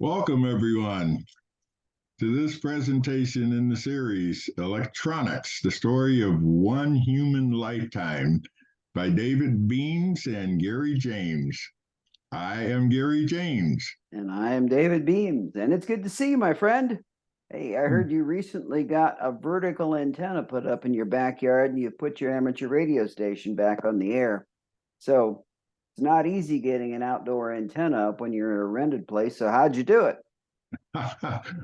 Welcome, everyone, to this presentation in the series, Electronics, the Story of One Human Lifetime by David Beams and Gary James. I am Gary James. And I am David Beams, and it's good to see you, my friend. Hey, I heard you recently got a vertical antenna put up in your backyard and you put your amateur radio station back on the air. So it's not easy getting an outdoor antenna up when you're in a rented place. So how'd you do it?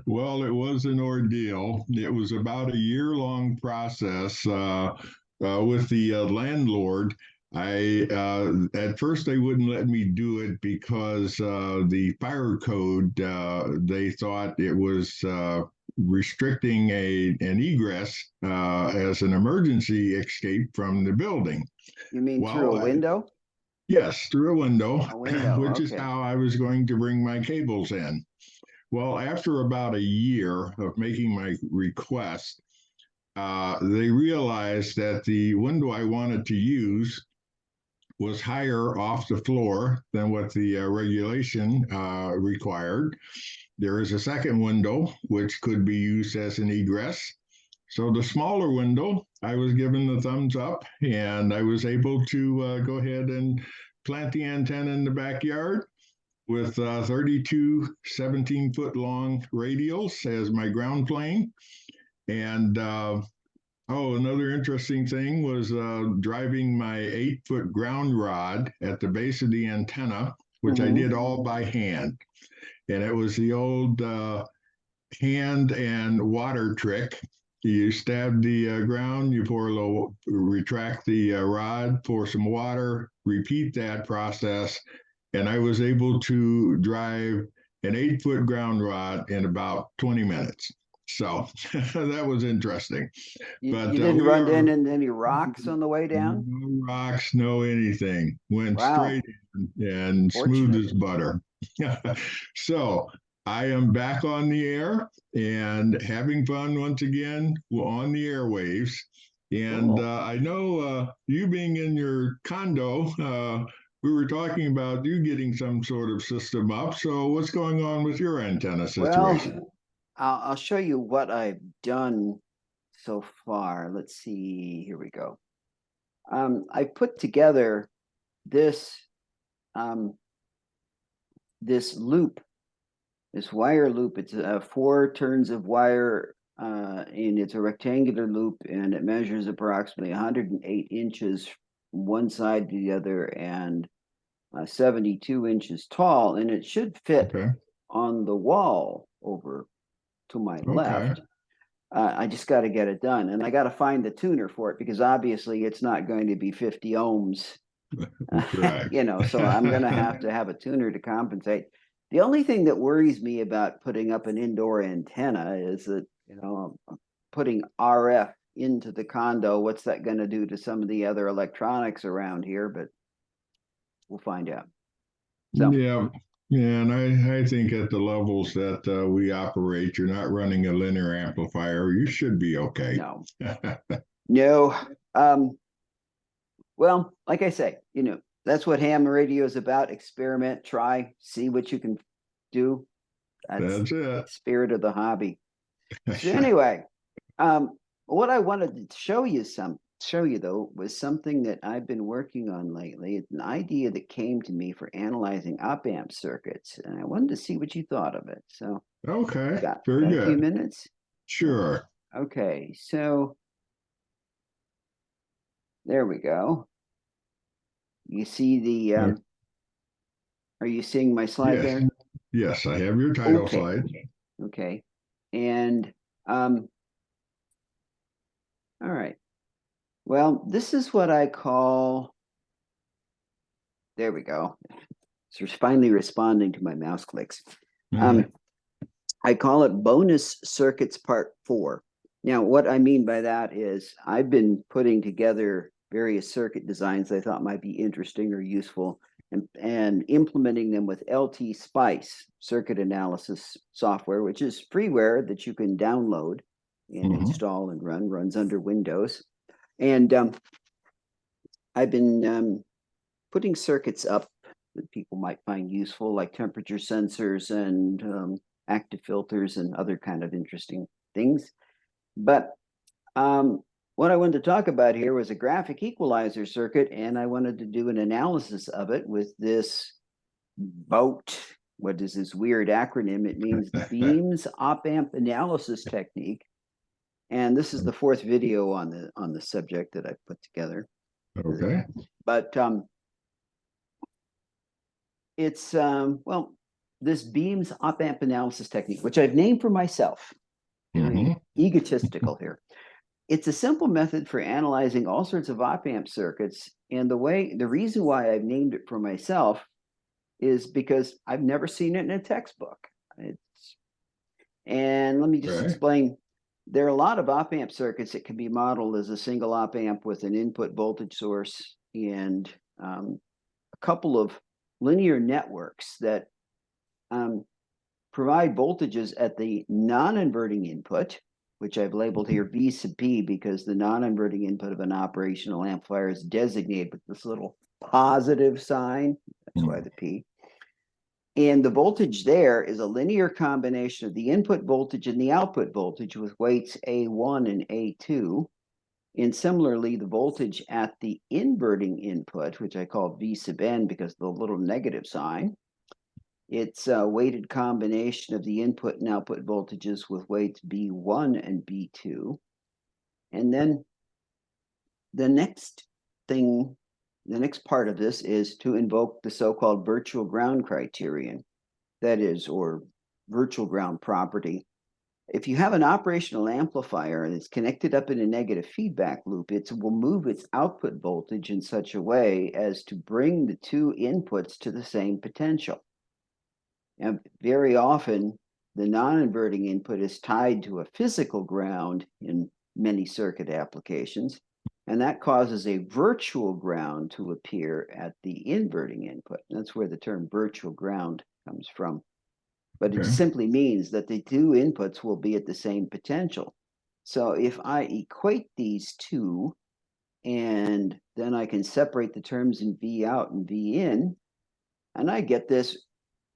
Well, it was an ordeal. It was about a year-long process with the landlord. At first they wouldn't let me do it because the fire code, they thought it was restricting an egress as an emergency escape from the building. You mean through a window? Yes, through a window, which is okay. how I was going to bring my cables in. Well, after about a year of making my request, they realized that the window I wanted to use was higher off the floor than what the regulation required. There is a second window which could be used as an egress. So the smaller window, I was given the thumbs up, and I was able to go ahead and plant the antenna in the backyard with 32 17-foot long radials as my ground plane. And another interesting thing was driving my 8-foot ground rod at the base of the antenna, which I did all by hand. And it was the old hand and water trick. You stab the ground, you pour a little, retract the rod, pour some water, repeat that process. And I was able to drive an 8-foot ground rod in about 20 minutes. So that was interesting. But you didn't run into any rocks on the way down? No rocks, no anything. Went straight in and Fortunate. smooth as butter. So I am back on the air and having fun once again on the airwaves. And Cool. I know you being in your condo, we were talking about you getting some sort of system up. So what's going on with your antenna situation? Well, I'll show you what I've done so far. Let's see. Here we go. I put together this this loop, this wire loop. It's 4 turns of wire, and it's a rectangular loop, and it measures approximately 108 inches from one side to the other, and 72 inches tall, and it should fit on the wall over to my left. I just got to get it done, and I got to find the tuner for it because obviously it's not going to be 50 ohms. So I'm going to have a tuner to compensate. The only thing that worries me about putting up an indoor antenna is that, putting RF into the condo, what's that going to do to some of the other electronics around here? But we'll find out. So. Yeah, and I think at the levels that we operate, you're not running a linear amplifier. You should be okay. No. No. Well, like I say, that's what ham radio is about. Experiment, try, see what you can do. That's it. Spirit of the hobby. So anyway, what I wanted to show you though was something that I've been working on lately. It's an idea that came to me for analyzing op-amp circuits, and I wanted to see what you thought of it. So okay, got very good. A few minutes. Sure. Okay, so there we go. You see the are you seeing my slide there? Yes, I have your title slide. Okay. And all right. Well, this is what I call, there we go. It's finally responding to my mouse clicks. I call it Bonus Circuits Part 4. Now, what I mean by that is I've been putting together various circuit designs I thought might be interesting or useful and implementing them with LT Spice circuit analysis software, which is freeware that you can download and install and runs under Windows. And I've been putting circuits up that people might find useful, like temperature sensors and active filters and other kind of interesting things. But what I wanted to talk about here was a graphic equalizer circuit, and I wanted to do an analysis of it with this BOAAT. What is this weird acronym? It means Beams Op-Amp Analysis Technique. And this is the fourth video on the subject that I put together. Okay. But it's well, this Beams Op-Amp Analysis Technique, which I've named for myself. Mhm. Egotistical here. It's a simple method for analyzing all sorts of op-amp circuits. And the reason why I've named it for myself is because I've never seen it in a textbook. And let me just explain. There are a lot of op-amp circuits that can be modeled as a single op-amp with an input voltage source and a couple of linear networks that provide voltages at the non-inverting input, which I've labeled here V sub P because the non-inverting input of an operational amplifier is designated with this little positive sign. That's why the P. And the voltage there is a linear combination of the input voltage and the output voltage with weights A1 and A2. And similarly, the voltage at the inverting input, which I call V sub N because of the little negative sign, it's a weighted combination of the input and output voltages with weights B1 and B2. And then the next part of this is to invoke the so-called virtual ground criterion, that is, or virtual ground property. If you have an operational amplifier that's connected up in a negative feedback loop, it will move its output voltage in such a way as to bring the two inputs to the same potential. And very often, the non-inverting input is tied to a physical ground in many circuit applications, and that causes a virtual ground to appear at the inverting input. That's where the term virtual ground comes from. But it simply means that the two inputs will be at the same potential. So if I equate these two, and then I can separate the terms in V out and V in, and I get this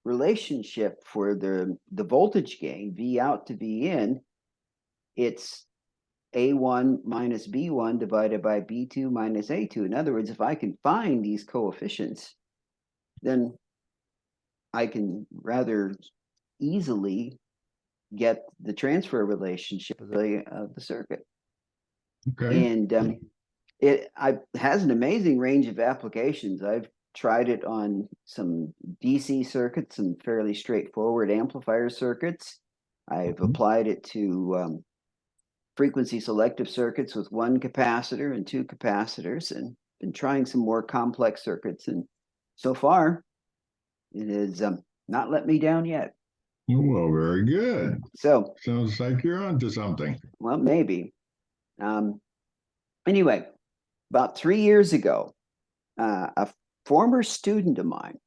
relationship for the voltage gain, V out to V in, it's A1 minus B1 divided by B2 minus A2. In other words, if I can find these coefficients, then I can rather easily get the transfer relationship of the circuit. Okay. And it has an amazing range of applications. I've tried it on some DC circuits, some fairly straightforward amplifier circuits. I've applied it to frequency selective circuits with one capacitor and two capacitors, and been trying some more complex circuits. And so far, it has not let me down yet. Well, very good. So sounds like you're onto something. Well, maybe. Anyway, about 3 years ago, a former student of mine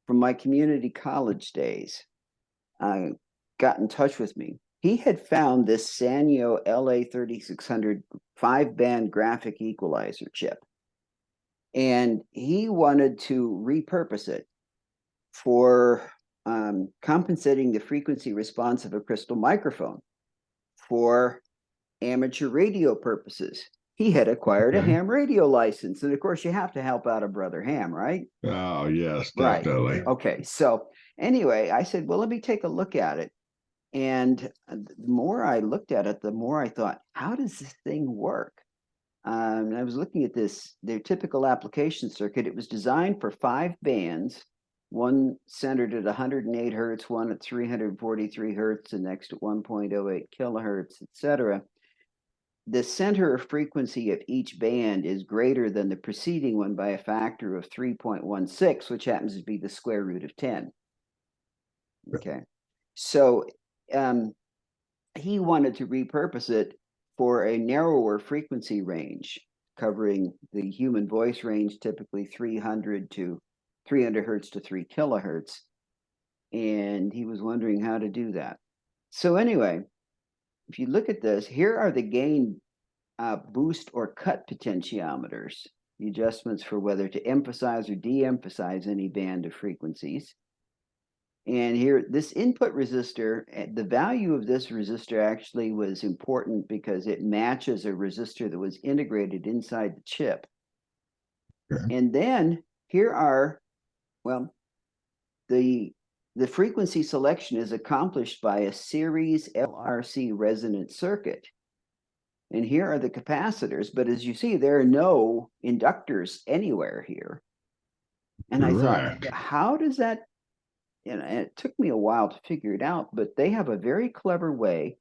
from my community college days got in touch with me. He had found this Sanyo LA3600 5-band graphic equalizer chip, and he wanted to repurpose it for compensating the frequency response of a crystal microphone for amateur radio purposes. He had acquired a ham radio license. And of course, you have to help out a brother ham, right? Oh, yes, definitely. Right. Okay. So anyway, I said, well, let me take a look at it. And the more I looked at it, the more I thought, how does this thing work? I was looking at their typical application circuit. It was designed for 5 bands, one centered at 108 hertz, one at 343 hertz, the next at 1.08 kilohertz, etc. The center of frequency of each band is greater than the preceding one by a factor of 3.16, which happens to be the square root of 10. Okay. So he wanted to repurpose it for a narrower frequency range, covering the human voice range, typically 300 hertz to 3 kilohertz. And he was wondering how to do that. So anyway, if you look at this, here are the gain boost or cut potentiometers. the adjustments for whether to emphasize or de-emphasize any band of frequencies. And here, this input resistor, the value of this resistor actually was important because it matches a resistor that was integrated inside the chip. Okay. And then here are, well, the frequency selection is accomplished by a series LRC resonant circuit. And here are the capacitors, but as you see, there are no inductors anywhere here. And I thought, how does that, and it took me a while to figure it out, but they have a very clever way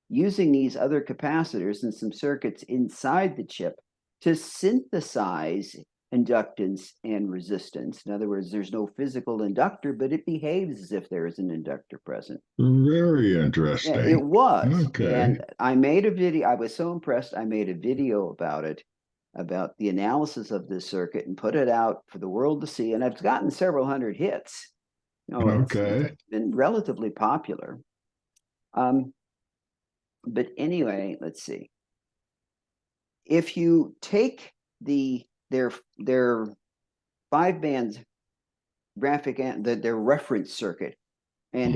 using these other capacitors and some circuits inside the chip to synthesize inductance and resistance. In other words, there's no physical inductor, but it behaves as if there is an inductor present. Very interesting. Yeah, it was. Okay. And I made a video. I was so impressed. I made a video about it, about the analysis of this circuit, and put it out for the world to see. And I've gotten several hundred hits. It's been relatively popular. But anyway, let's see. If you take their 5-band graphic and their reference circuit, and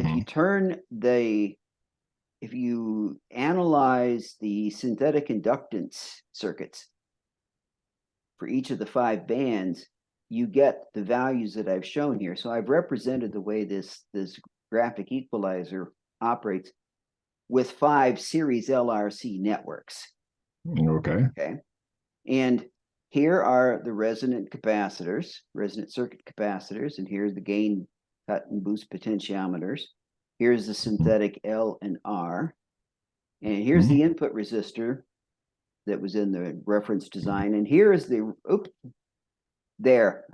if you analyze the synthetic inductance circuits for each of the 5 bands, you get the values that I've shown here. So I've represented the way this graphic equalizer operates with 5 series LRC networks. Okay. Okay. And here are the resonant circuit capacitors, and here's the gain cut and boost potentiometers. Here's the synthetic L and R. And here's the input resistor that was in the reference design. And here is the, there.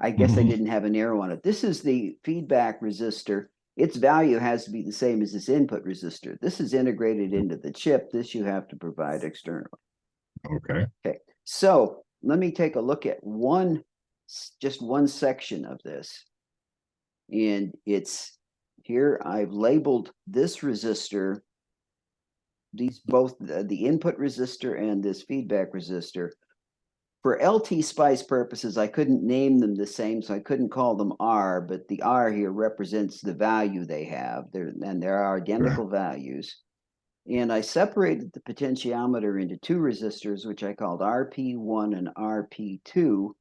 I guess I didn't have an arrow on it. This is the feedback resistor. Its value has to be the same as this input resistor. This is integrated into the chip. This you have to provide externally. Okay. Okay. So let me take a look at just one section of this. And it's here I've labeled this resistor, both the input resistor and this feedback resistor. For LT spice purposes, I couldn't name them the same, so I couldn't call them R, but the R here represents the value they have. And there are identical values. And I separated the potentiometer into 2 resistors, which I called RP1 and RP2.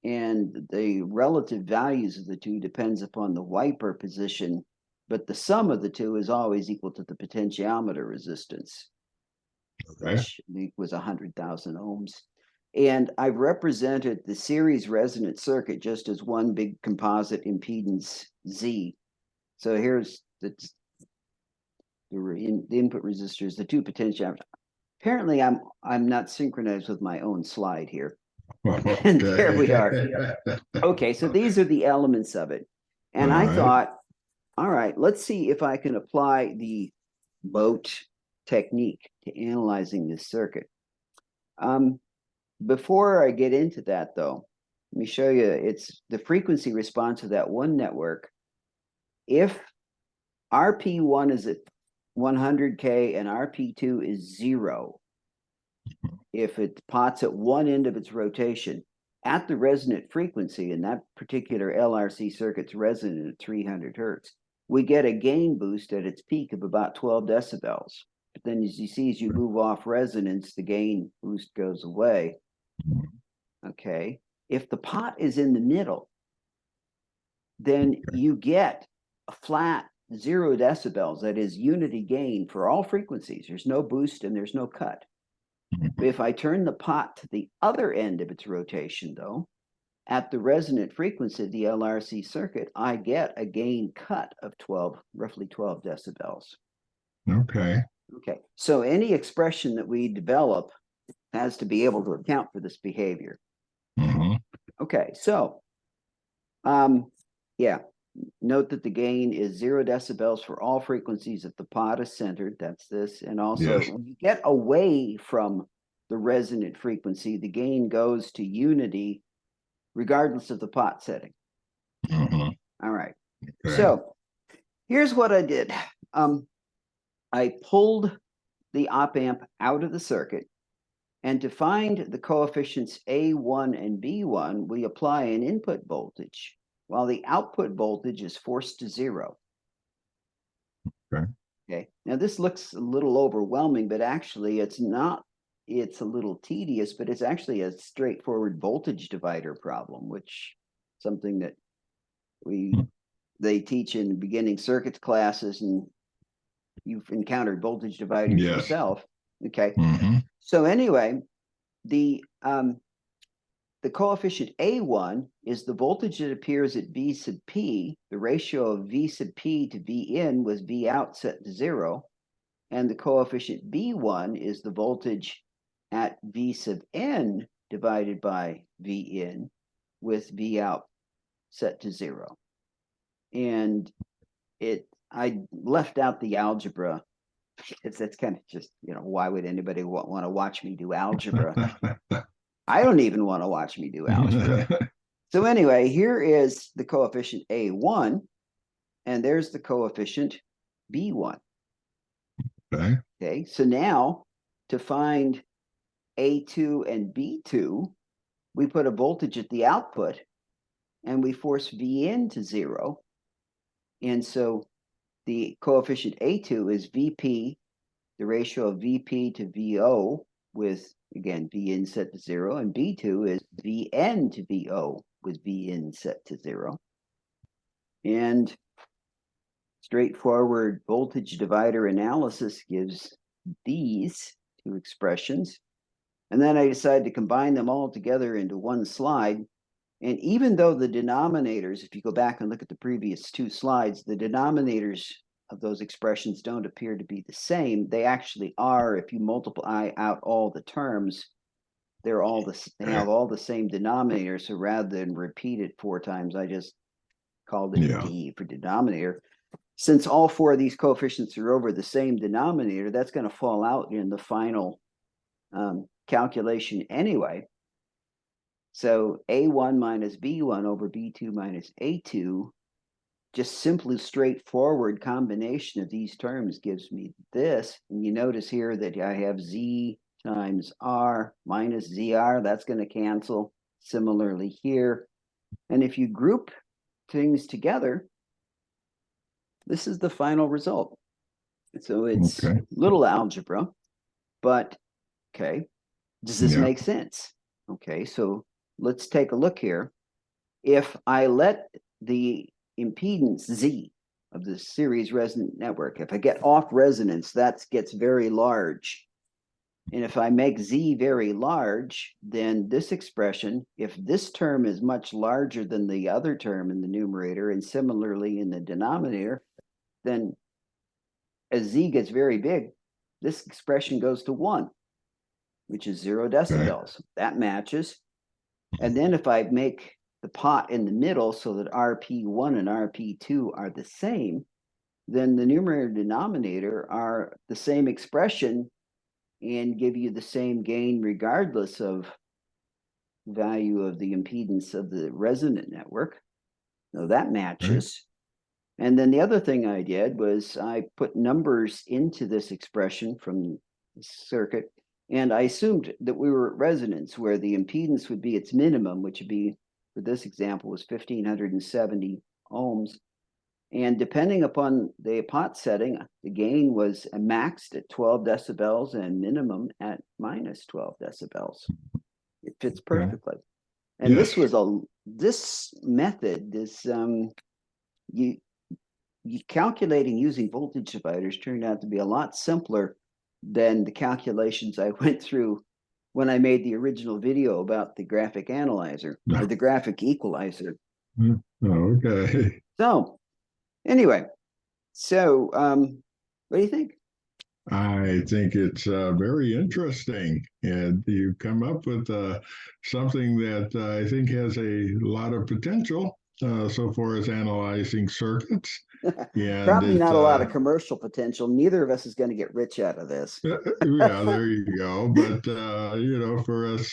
And the relative values of the 2 depends upon the wiper position, but the sum of the 2 is always equal to the potentiometer resistance, which was 100,000 ohms. And I've represented the series resonant circuit just as one big composite impedance Z. So here's the input resistors, the 2 potentiometers. Apparently, I'm not synchronized with my own slide here. And there we are. Okay, so these are the elements of it. And I thought, all right, let's see if I can apply the BOAAT technique to analyzing this circuit. Before I get into that, though, let me show you, it's the frequency response of that one network. If RP1 is at 100K and RP2 is 0, if it pots at one end of its rotation at the resonant frequency, and that particular LRC circuit's resonant at 300 hertz, we get a gain boost at its peak of about 12 decibels. But then as you see, as you move off resonance, the gain boost goes away. Okay. If the pot is in the middle, then you get a flat 0 decibels, that is unity gain for all frequencies. There's no boost and there's no cut. If I turn the pot to the other end of its rotation, though, at the resonant frequency of the LRC circuit, I get a gain cut of roughly 12 decibels. Okay. Okay. So any expression that we develop has to be able to account for this behavior. Okay. So, yeah. Note that the gain is 0 decibels for all frequencies if the pot is centered. That's this. And also, when you get away from the resonant frequency, the gain goes to unity regardless of the pot setting. All right. Okay. So here's what I did. I pulled the op amp out of the circuit, And to find the coefficients A1 and B1, we apply an input voltage, while the output voltage is forced to 0. Okay. Okay. Now this looks a little overwhelming, but actually it's not. It's a little tedious, but it's actually a straightforward voltage divider problem, which something that they teach in beginning circuits classes, and you've encountered voltage dividers Yes. yourself. Okay. Mm-hmm. So anyway, the coefficient A1 is the voltage that appears at V sub P. The ratio of V sub P to V in was V out set to 0. And the coefficient B1 is the voltage at V sub n divided by V in with V out set to 0. And I left out the algebra. That's kind of just, why would anybody want to watch me do algebra? I don't even want to watch me do algebra. So anyway, here is the coefficient A1, and there's the coefficient B1. Okay. Okay, so now to find A2 and B2, we put a voltage at the output, and we force V in to 0. And so the coefficient A2 is VP, the ratio of VP to VO, with, again, V in set to 0, and B2 is VN to VO, with V in set to 0. And straightforward voltage divider analysis gives these two expressions. And then I decided to combine them all together into one slide. And even though the denominators, if you go back and look at the previous two slides, the denominators of those expressions don't appear to be the same. They actually are. If you multiply out all the terms, they have all the same denominator. So rather than repeat it 4 times, I just called it D for denominator. Since all 4 of these coefficients are over the same denominator, that's going to fall out in the final calculation anyway. So A1 minus B1 over B2 minus A2, just simply straightforward combination of these terms gives me this. And you notice here that I have Z times R minus ZR. That's going to cancel. Similarly here. And if you group things together, this is the final result. So it's little algebra, but okay, does this make sense? Okay, so let's take a look here. If I let the impedance Z of the series resonant network, if I get off resonance, that gets very large. And if I make Z very large, then this expression, if this term is much larger than the other term in the numerator, and similarly in the denominator, then as Z gets very big, this expression goes to 1, which is 0 decibels. That matches. And then if I make the pot in the middle so that RP1 and RP2 are the same, then the numerator and denominator are the same expression and give you the same gain regardless of value of the impedance of the resonant network. So that matches. And then the other thing I did was I put numbers into this expression from the circuit, and I assumed that we were at resonance where the impedance would be its minimum, which would be, for this example, was 1570 ohms. And depending upon the pot setting, the gain was maxed at 12 decibels and minimum at minus 12 decibels. It fits perfectly. And this method, calculating using voltage dividers turned out to be a lot simpler than the calculations I went through when I made the original video about the graphic analyzer or the graphic equalizer. Okay. So anyway, what do you think? I think it's very interesting, and you come up with something that I think has a lot of potential so far as analyzing circuits. And probably not a lot of commercial potential. Neither of us is going to get rich out of this. Yeah, there you go. But for us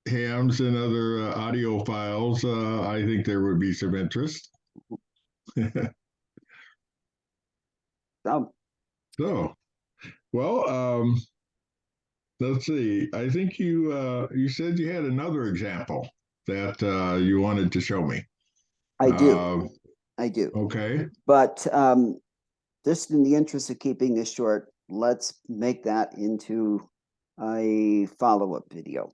hams and other audiophiles, I think there would be some interest. So, So, well, let's see. I think you said you had another example that you wanted to show me. I do. Uh, I do. okay. But just in the interest of keeping this short, let's make that into a follow-up video.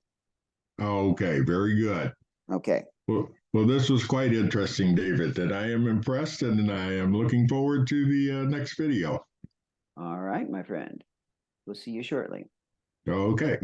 Okay. Very good. Okay. Well, this was quite interesting, David, and I am impressed and I am looking forward to the next video. All right, my friend. We'll see you shortly. Okay.